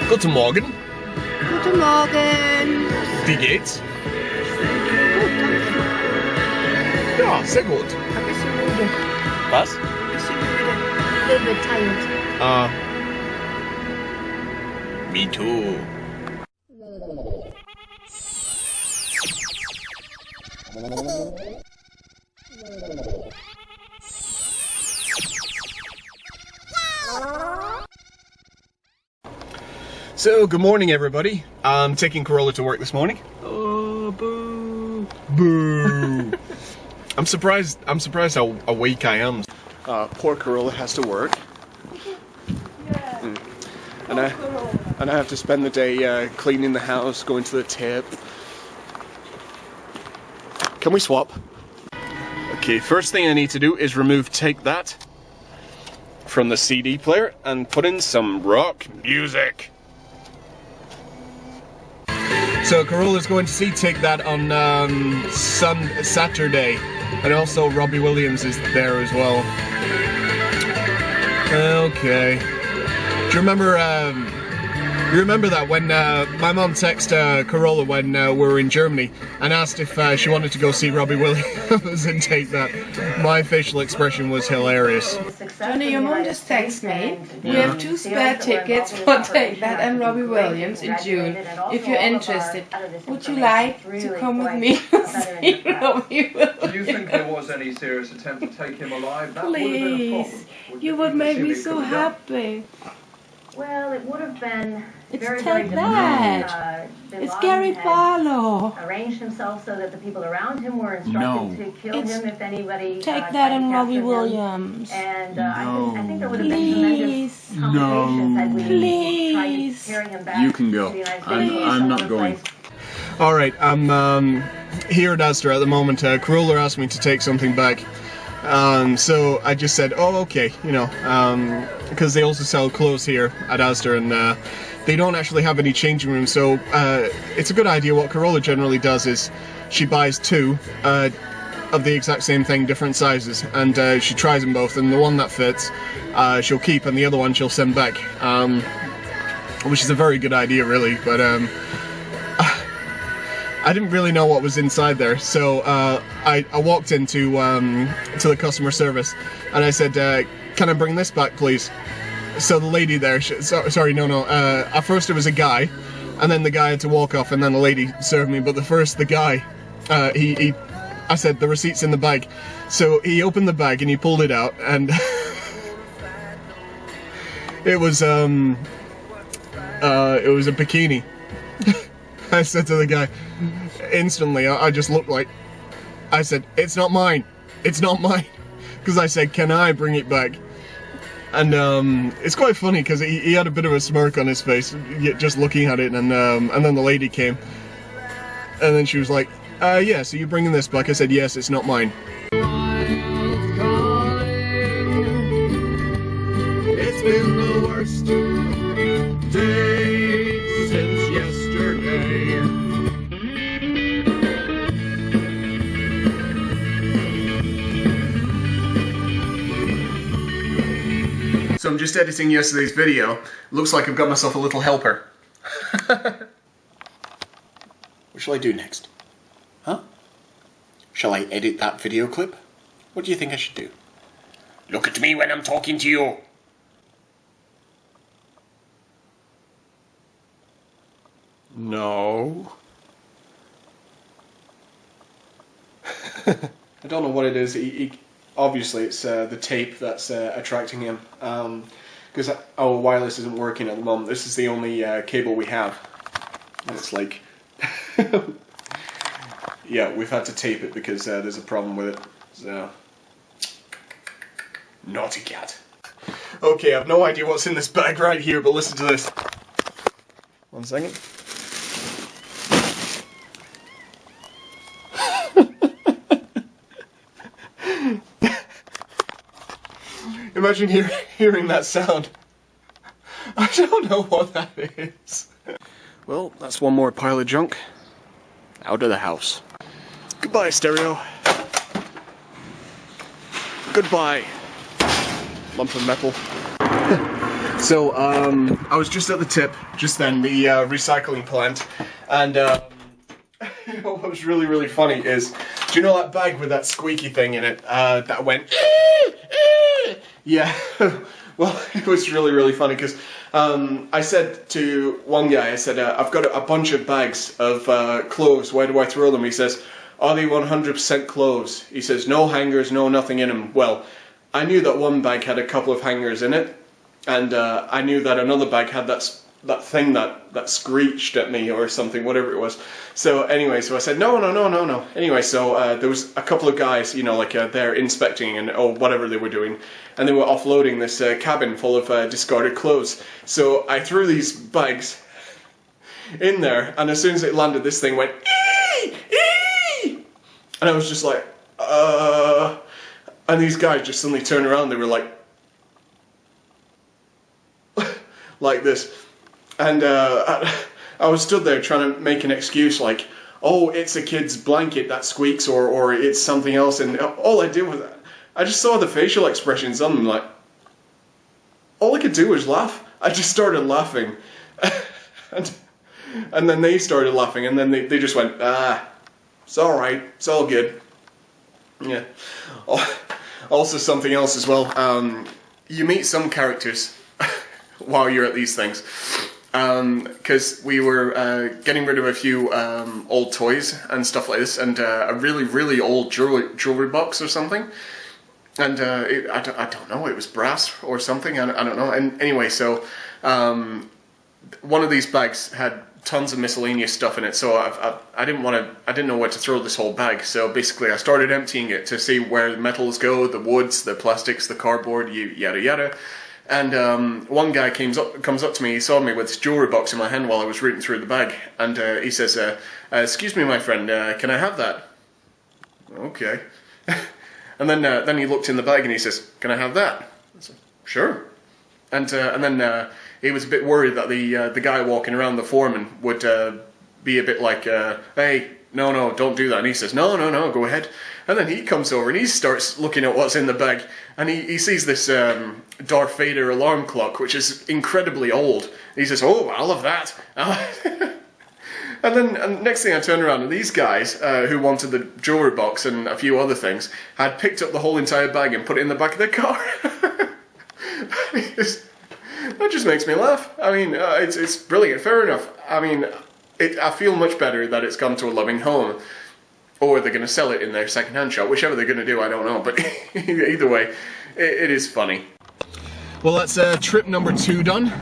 Guten Morgen. Guten Morgen. Wie geht's? Gut, danke. Ja, sehr gut. Ein bisschen müde. Was? Ein bisschen müde. A little bit tired. Me too. So, good morning everybody. I'm taking Corolla to work this morning. Oh, boo. Boo! I'm surprised how awake I am. Poor Corolla has to work. Yeah. And I have to spend the day cleaning the house, going to the tip. Can we swap? Okay, first thing I need to do is remove Take That from the CD player and put in some rock music. So Corolla's going to see Take That on Saturday, and also Robbie Williams is there as well. Okay. Do you remember? You remember that when my mom texted Corolla when we were in Germany and asked if she wanted to go see Robbie Williams and Take That? My facial expression was hilarious. Johnny, your mom just texted me. We have 2 spare tickets for Take That and Robbie Williams in June. If you're interested, would you like to come with me to see Robbie Williams? Do you think there was any serious attempt to take him alive? That would have been a Please, problem. you would make me so happy. Well, it would have been It's very, Take very That. Bin It's Laden Gary had Barlow. arranged himself so that the people around him were instructed to kill It's him if anybody Take tried That to and capture Robbie him. Williams. And I think there would have been tremendous Please. complications had we Please. tried to carry him back You can go. to the United States or I'm some not other going. place. Alright, I'm here at Asda at the moment. Corolla asked me to take something back. So I just said, oh, okay, you know, because they also sell clothes here at Asda, and they don't actually have any changing rooms, so it's a good idea. What Corolla generally does is she buys 2 of the exact same thing, different sizes, and she tries them both, and the one that fits she'll keep, and the other one she'll send back, which is a very good idea, really, but I didn't really know what was inside there, so I walked into to the customer service, and I said, "Can I bring this back, please?" So the lady there, at first it was a guy, and then the guy had to walk off, and then the lady served me. But the guy, I said, "The receipt's in the bag," so he opened the bag and he pulled it out, and it was a bikini. I said to the guy, instantly, I just looked like, I said, "It's not mine, it's not mine," because I said, "Can I bring it back?" And it's quite funny because he had a bit of a smirk on his face just looking at it, and then the lady came, and then she was like, "Yeah, so you're bringing this back?" I said, "Yes, it's not mine." It's been the worst day since yesterday. So I'm just editing yesterday's video. Looks like I've got myself a little helper. What shall I do next? Huh? Shall I edit that video clip? What do you think I should do? Look at me when I'm talking to you. No. I don't know what it is. Obviously it's the tape that's attracting him, because our wireless isn't working at the moment. This is the only cable we have, and it's like yeah, we've had to tape it because there's a problem with it, so naughty cat. Okay, I've no idea what's in this bag right here, but listen to this. 1 second. Imagine hearing that sound. I don't know what that is. Well, that's one more pile of junk out of the house. Goodbye, stereo. Goodbye, lump of metal. So, I was just at the tip, just then, the recycling plant, and you know what was really, really funny is, do you know that bag with that squeaky thing in it, that went, yeah, well, it was really, really funny, because I said to one guy, I said, I've got a bunch of bags of clothes, where do I throw them? He says, are they 100% clothes? He says, no hangers, no nothing in them. Well, I knew that one bag had a couple of hangers in it, and I knew that another bag had that thing that screeched at me or something, whatever it was. So anyway, so I said, no. Anyway, so there was a couple of guys, you know, like they're inspecting and or whatever they were doing, and they were offloading this cabin full of discarded clothes. So I threw these bags in there, and as soon as it landed, this thing went, ee! And I was just like, and these guys just suddenly turned around, they were like, like this. And I was stood there trying to make an excuse like, oh, it's a kid's blanket that squeaks, or it's something else, and all I did was, I just saw the facial expressions on them, like, all I could do was laugh. I just started laughing. and then they started laughing, and then they just went, it's alright, it's all good. Yeah. Also something else as well, you meet some characters while you're at these things. Because we were getting rid of a few old toys and stuff like this, and a really, really old jewelry box or something. And I don't know, it was brass or something, I don't know. And anyway, so one of these bags had tons of miscellaneous stuff in it, so I didn't know where to throw this whole bag. So basically I started emptying it to see where the metals go, the woods, the plastics, the cardboard, yada yada. And one guy comes up to me, he saw me with this jewelry box in my hand while I was rooting through the bag, and he says, excuse me my friend, can I have that? Okay. And then he looked in the bag and he says, can I have that? I said, sure. And then he was a bit worried that the guy walking around, the foreman, would be a bit like, hey, no, don't do that. And he says, no, go ahead. And then he comes over and he starts looking at what's in the bag, and he sees this Darth Vader alarm clock, which is incredibly old. And he says, oh, I'll have that. And next thing I turn around, and these guys who wanted the jewelry box and a few other things had picked up the whole entire bag and put it in the back of their car. That just makes me laugh. I mean, it's brilliant. Fair enough. I mean, I feel much better that it's gone to a loving home. Or they're going to sell it in their second-hand shop. Whichever they're going to do, I don't know. But either way, it is funny. Well, that's trip number 2 done.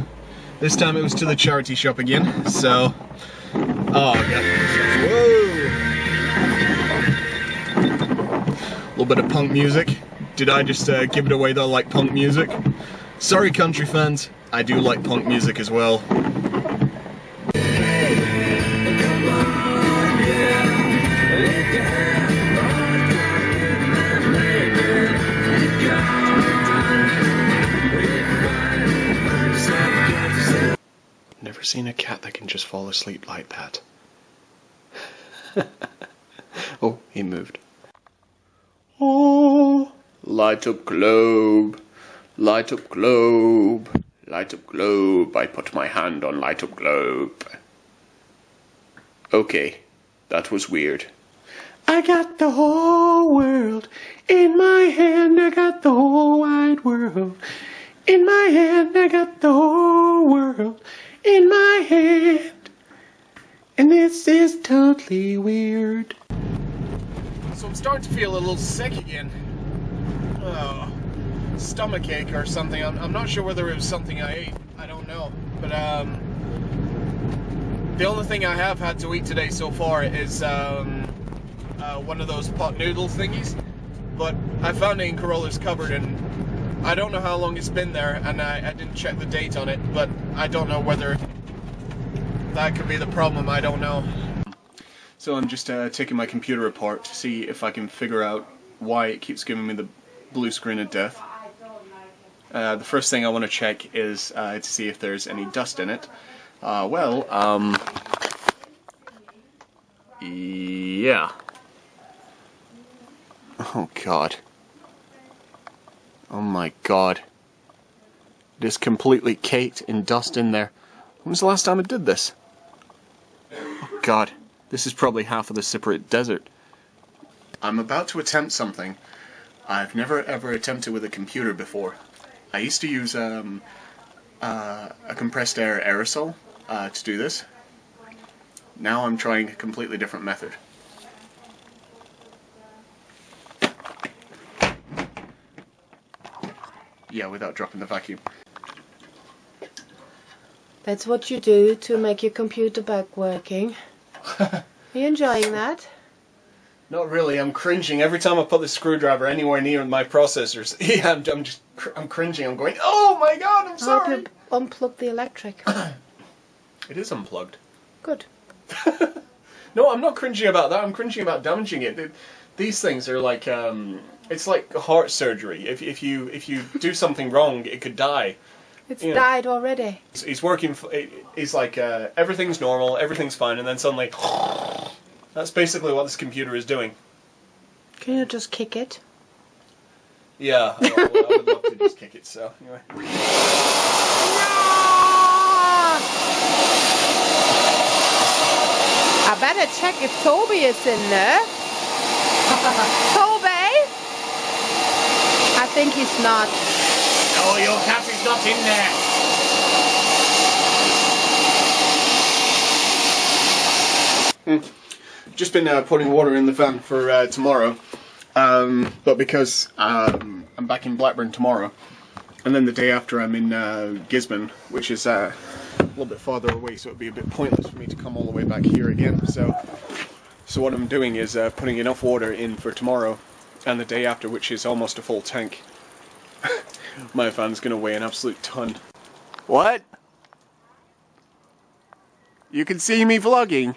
This time it was to the charity shop again. So, oh, God. Whoa! A little bit of punk music. Did I just give it away that I like punk music? Sorry, country fans. I do like punk music as well. Never seen a cat that can just fall asleep like that. Oh, he moved. Oh, light up globe, light up globe, light up globe. I put my hand on light up globe. Okay, that was weird. I got the whole world in my hand. I got the whole wide world in my hand. I got the whole world in my hand, and this is totally weird. So I'm starting to feel a little sick again. Oh, stomachache or something. I'm not sure whether it was something I ate. I don't know. But the only thing I have had to eat today so far is one of those pot noodle thingies. But I found it in Corolla's cupboard, and I don't know how long it's been there, and I didn't check the date on it, but I don't know whether that could be the problem. I don't know. So I'm just taking my computer apart to see if I can figure out why it keeps giving me the blue screen of death. The first thing I want to check is to see if there's any dust in it. Yeah. Oh God. Oh my God. It is completely caked in dust in there. When was the last time I did this? Oh God, this is probably half of the Cypriot desert. I'm about to attempt something I've never ever attempted with a computer before. I used to use a compressed air aerosol to do this. Now I'm trying a completely different method. Yeah, without dropping the vacuum. That's what you do to make your computer back working. Are you enjoying that? Not really. I'm cringing every time I put the screwdriver anywhere near my processors. Yeah, I'm cringing. I'm going, oh my God, I'm sorry. I hope you unplug the electric. It is unplugged. Good. No, I'm not cringing about that. I'm cringing about damaging it. These things are like, it's like heart surgery. If you do something wrong, it could die. It's died already. He's working. He's like everything's normal, everything's fine, and then suddenly, that's basically what this computer is doing. Can you just kick it? Yeah, I would love to just kick it. So anyway. I better check if Toby is in there. Toby? I think he's not. No, your cat is not in there. Just been putting water in the fan for tomorrow, but because I'm back in Blackburn tomorrow, and then the day after I'm in Gisborne, which is a little bit farther away, so it would be a bit pointless for me to come all the way back here again. So what I'm doing is putting enough water in for tomorrow and the day after, which is almost a full tank. My fan's gonna weigh an absolute ton. What? You can see me vlogging?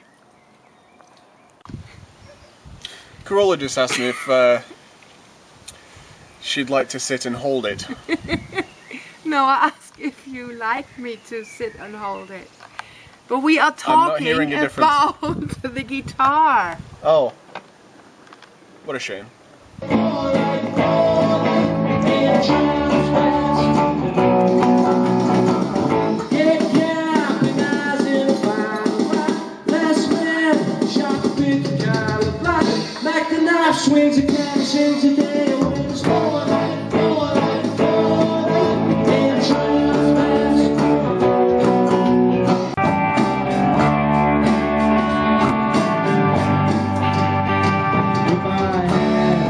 Corolla just asked me if she'd like to sit and hold it. No, I asked if you like me to sit and hold it. But we are talking about the guitar. Oh. What a shame. Swings again, sing today, wings forward, forward, forward, and if I had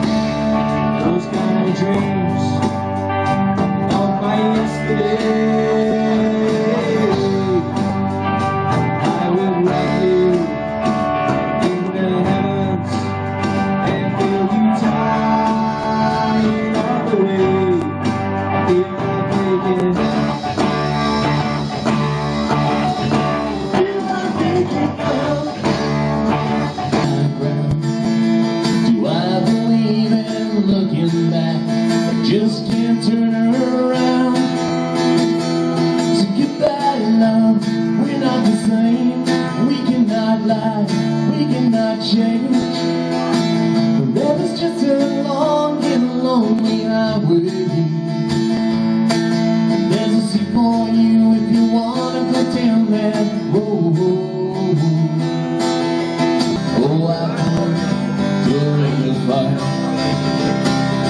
those kind of dreams of my yesterday, I would write you in the heavens. Just can't turn around. So goodbye, love. We're not the same. We cannot lie. We cannot change. Forever's just a long and lonely highway. There's a seat for you if you wanna go down that road. Oh, I fought during the fire.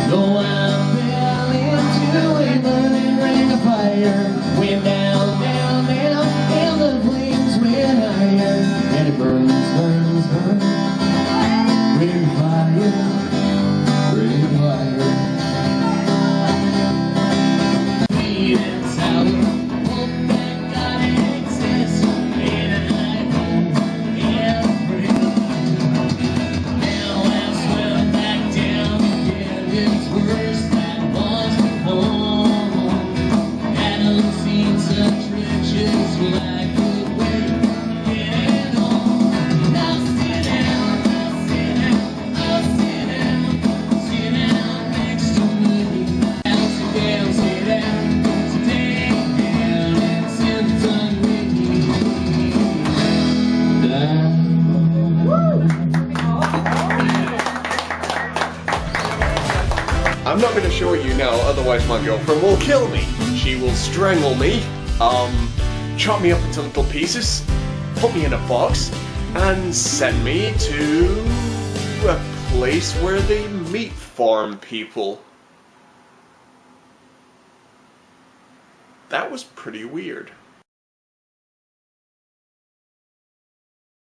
No, I fell into a burning ring of fire. Went down, down, down, and the flames went higher. And it burns, burns, burns. Ring of fire, ring of fire. Sweet and sour, hope that God exists. And I hope and pray. Now I swim back down again. It's worse than was before. And I've seen such riches like the way getting on. Now sit down, I'll sit down next to me. Now sit down, sit down and sit down with me. I'm not going to show you now, otherwise my girlfriend will kill me. She she will strangle me, chop me up into little pieces, put me in a box, and send me to a place where they meat farm people. That was pretty weird.